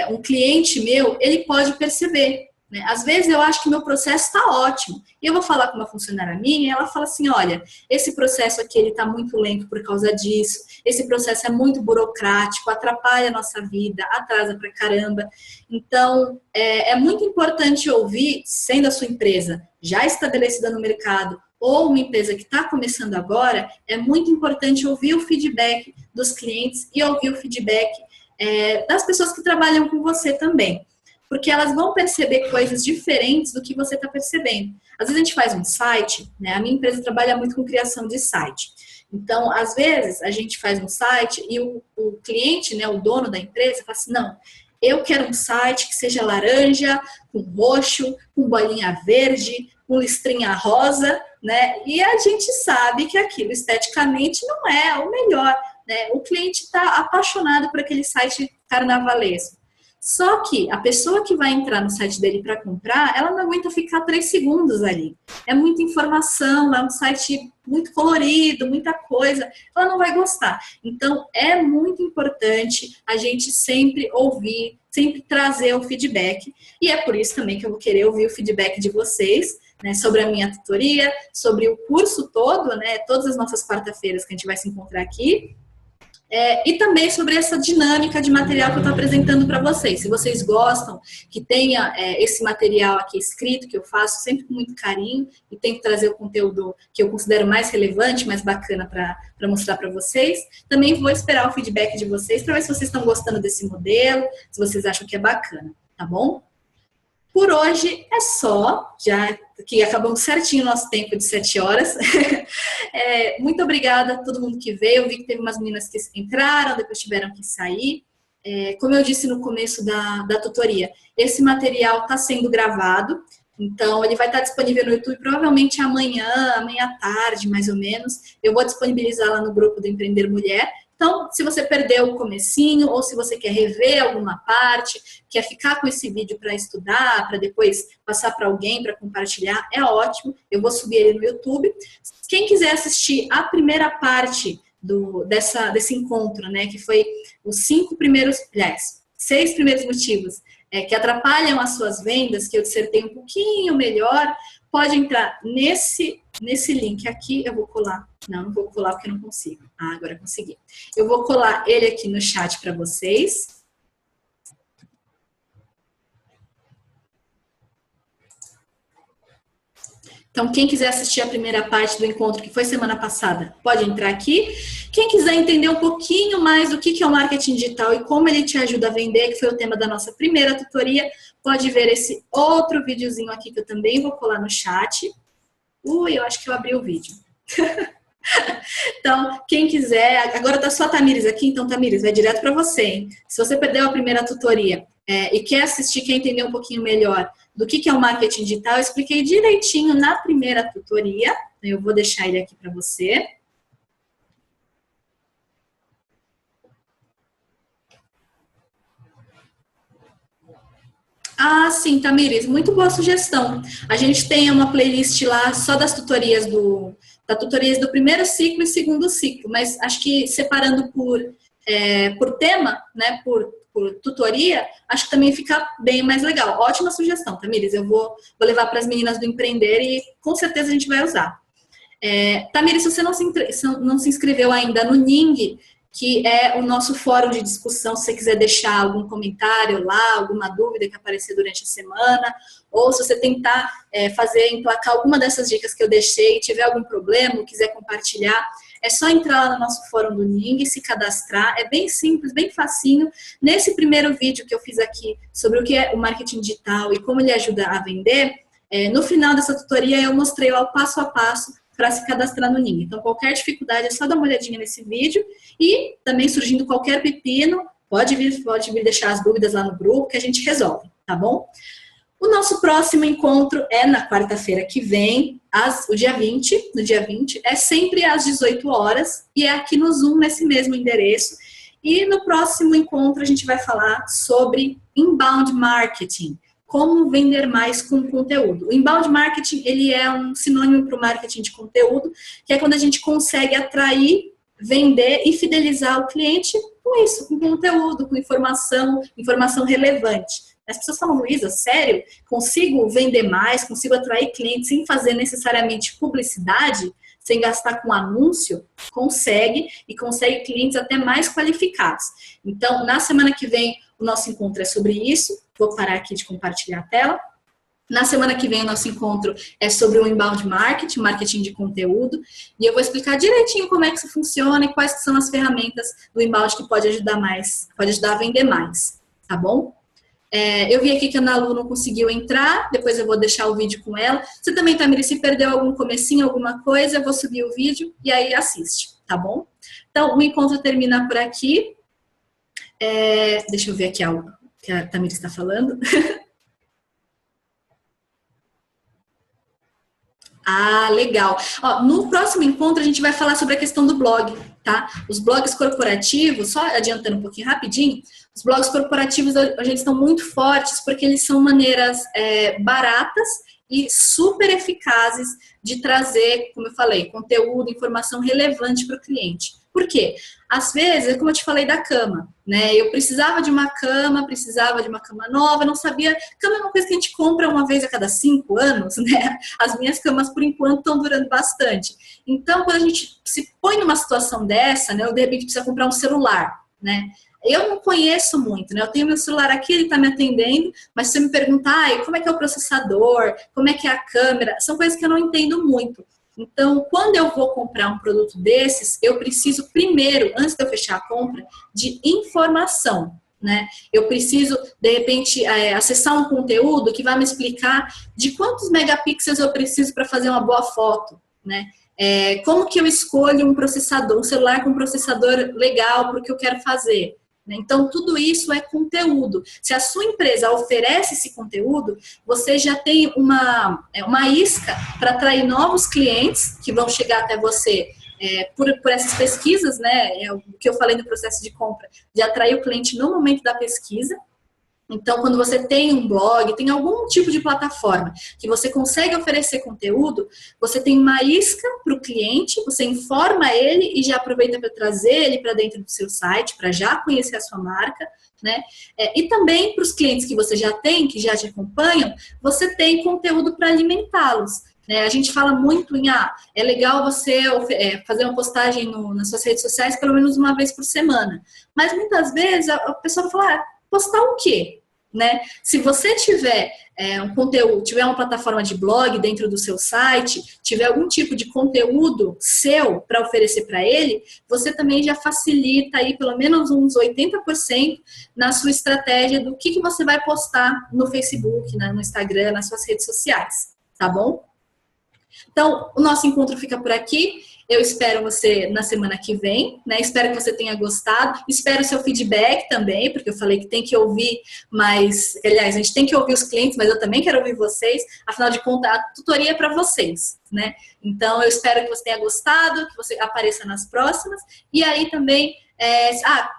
um cliente meu, ele pode perceber, né? Às vezes eu acho que meu processo está ótimo. E eu vou falar com uma funcionária minha e ela fala assim, olha, esse processo aqui ele está muito lento por causa disso, esse processo é muito burocrático, atrapalha a nossa vida, atrasa pra caramba. Então, é muito importante ouvir, sendo a sua empresa já estabelecida no mercado, ou uma empresa que está começando agora, é muito importante ouvir o feedback dos clientes e ouvir o feedback das pessoas que trabalham com você também. Porque elas vão perceber coisas diferentes do que você está percebendo. Às vezes a gente faz um site, né? A minha empresa trabalha muito com criação de site. Então, às vezes, a gente faz um site e o cliente, né, o dono da empresa, fala assim, não, eu quero um site que seja laranja, com roxo, com bolinha verde, com listrinha rosa, né? E a gente sabe que aquilo esteticamente não é o melhor, né? O cliente está apaixonado por aquele site carnavalesco. Só que a pessoa que vai entrar no site dele para comprar, ela não aguenta ficar 3 segundos ali. É muita informação, é um site muito colorido, muita coisa, ela não vai gostar. Então, é muito importante a gente sempre ouvir, sempre trazer o feedback. E é por isso também que eu vou querer ouvir o feedback de vocês, né, sobre a minha tutoria, sobre o curso todo, né, todas as nossas quarta-feiras que a gente vai se encontrar aqui. E também sobre essa dinâmica de material que eu estou apresentando para vocês. Se vocês gostam que tenha esse material aqui escrito, que eu faço sempre com muito carinho e tento trazer o conteúdo que eu considero mais relevante, mais bacana para mostrar para vocês, também vou esperar o feedback de vocês para ver se vocês estão gostando desse modelo, se vocês acham que é bacana, tá bom? Por hoje é só, já que acabamos certinho o nosso tempo de 7 horas. Muito obrigada a todo mundo que veio. Eu vi que teve umas meninas que entraram, depois tiveram que sair. Como eu disse no começo da tutoria, esse material está sendo gravado, então ele vai estar disponível no YouTube provavelmente amanhã à tarde, mais ou menos. Eu vou disponibilizar lá no grupo do Empreender Mulher. Então, se você perdeu o comecinho, ou se você quer rever alguma parte, quer ficar com esse vídeo para estudar, para depois passar para alguém, para compartilhar, é ótimo. Eu vou subir ele no YouTube. Quem quiser assistir a primeira parte desse encontro, né, que foi os 6 primeiros motivos que atrapalham as suas vendas, que eu dissertei um pouquinho melhor, pode entrar nesse link aqui. Eu vou colar. Não vou colar porque eu não consigo. Agora consegui. Eu vou colar ele aqui no chat para vocês. Então, quem quiser assistir a primeira parte do encontro, que foi semana passada, pode entrar aqui. Quem quiser entender um pouquinho mais do que é o marketing digital e como ele te ajuda a vender, que foi o tema da nossa primeira tutoria, pode ver esse outro videozinho aqui que eu também vou colar no chat. Eu acho que eu abri o vídeo. Então, quem quiser, agora tá só a Tamires aqui, então Tamires, vai direto para você, hein? Se você perdeu a primeira tutoria e quer assistir, quer entender um pouquinho melhor do que é o marketing digital, eu expliquei direitinho na primeira tutoria, eu vou deixar ele aqui para você. Ah, sim, Tamires, muito boa sugestão. A gente tem uma playlist lá só das tutorias do primeiro ciclo e segundo ciclo, mas acho que separando por tema, né, por tutoria, acho que também fica bem mais legal. Ótima sugestão, Tamires, eu vou levar para as meninas do Empreender e com certeza a gente vai usar. Tamires, se você não se inscreveu ainda no Ning, que é o nosso fórum de discussão. Se você quiser deixar algum comentário lá, alguma dúvida que aparecer durante a semana, ou se você tentar emplacar alguma dessas dicas que eu deixei, tiver algum problema, ou quiser compartilhar, é só entrar lá no nosso fórum do Ning, se cadastrar. É bem simples, bem facinho. Nesse primeiro vídeo que eu fiz aqui sobre o que é o marketing digital e como ele ajuda a vender, no final dessa tutoria eu mostrei lá o passo a passo para se cadastrar no Ning. Então, qualquer dificuldade é só dar uma olhadinha nesse vídeo e também surgindo qualquer pepino, pode vir deixar as dúvidas lá no grupo que a gente resolve, tá bom? O nosso próximo encontro é na quarta-feira que vem, no dia 20, é sempre às 18 horas e é aqui no Zoom, nesse mesmo endereço. E no próximo encontro a gente vai falar sobre inbound marketing, como vender mais com conteúdo. O inbound marketing, ele é um sinônimo para o marketing de conteúdo, que é quando a gente consegue atrair, vender e fidelizar o cliente com isso, com conteúdo, com informação relevante. As pessoas falam, Luísa, sério? Consigo vender mais, consigo atrair clientes sem fazer necessariamente publicidade, sem gastar com anúncio? Consegue, e consegue clientes até mais qualificados. Então, na semana que vem, o nosso encontro é sobre isso. Vou parar aqui de compartilhar a tela. Na semana que vem, o nosso encontro é sobre o inbound marketing, marketing de conteúdo. E eu vou explicar direitinho como é que isso funciona e quais são as ferramentas do inbound que pode ajudar a vender mais, tá bom? Eu vi aqui que a Ana Lu não conseguiu entrar, depois eu vou deixar o vídeo com ela. Você também, Tamiri, se perdeu algum comecinho, alguma coisa, eu vou subir o vídeo e aí assiste, tá bom? Então, o encontro termina por aqui. Deixa eu ver aqui algo que a Tamiri está falando. Ah, legal. Ó, no próximo encontro a gente vai falar sobre a questão do blog, tá? Os blogs corporativos, só adiantando um pouquinho rapidinho, os blogs corporativos hoje estão muito fortes porque eles são maneiras baratas e super eficazes de trazer, como eu falei, conteúdo, informação relevante para o cliente. Por quê? Às vezes, como eu te falei da cama, né? Eu precisava de uma cama nova, não sabia. Cama é uma coisa que a gente compra uma vez a cada 5 anos, né? As minhas camas, por enquanto, estão durando bastante. Então, quando a gente se põe numa situação dessa, né? Ou de repente precisa comprar um celular, né? Eu não conheço muito, né? Eu tenho meu celular aqui, ele está me atendendo, mas se você me perguntar, como é que é o processador, como é que é a câmera, são coisas que eu não entendo muito. Então, quando eu vou comprar um produto desses, eu preciso primeiro, antes de eu fechar a compra, de informação, né? Eu preciso, de repente, acessar um conteúdo que vai me explicar de quantos megapixels eu preciso para fazer uma boa foto, né? Como que eu escolho um processador, um celular com processador legal para o que eu quero fazer. Então, tudo isso é conteúdo. Se a sua empresa oferece esse conteúdo, você já tem uma isca para atrair novos clientes que vão chegar até você por essas pesquisas, né? É o que eu falei no processo de compra, de atrair o cliente no momento da pesquisa. Então, quando você tem um blog, tem algum tipo de plataforma que você consegue oferecer conteúdo, você tem uma isca para o cliente, você informa ele e já aproveita para trazer ele para dentro do seu site, para já conhecer a sua marca, né? E também para os clientes que você já tem, que já te acompanham, você tem conteúdo para alimentá-los. A gente fala muito em, é legal você fazer uma postagem nas suas redes sociais pelo menos uma vez por semana. Mas muitas vezes a pessoa vai falar, postar o quê? Né? Se você tiver um conteúdo, tiver uma plataforma de blog dentro do seu site, tiver algum tipo de conteúdo seu para oferecer para ele, você também já facilita aí pelo menos uns 80% na sua estratégia do que você vai postar no Facebook, no Instagram, nas suas redes sociais, tá bom? Então, o nosso encontro fica por aqui. Eu espero você na semana que vem, né? Espero que você tenha gostado. Espero o seu feedback também, porque eu falei que tem que ouvir mais... Aliás, a gente tem que ouvir os clientes, mas eu também quero ouvir vocês. Afinal de contas, a tutoria é para vocês, né? Então, eu espero que você tenha gostado, que você apareça nas próximas. E aí também...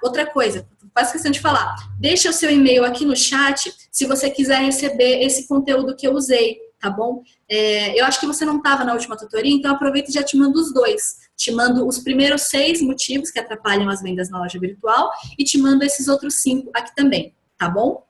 outra coisa, faço questão de falar. Deixa o seu e-mail aqui no chat se você quiser receber esse conteúdo que eu usei, tá bom? Eu acho que você não estava na última tutoria, então aproveita e já te mando os dois. Te mando os primeiros 6 motivos que atrapalham as vendas na loja virtual e te mando esses outros 5 aqui também, tá bom?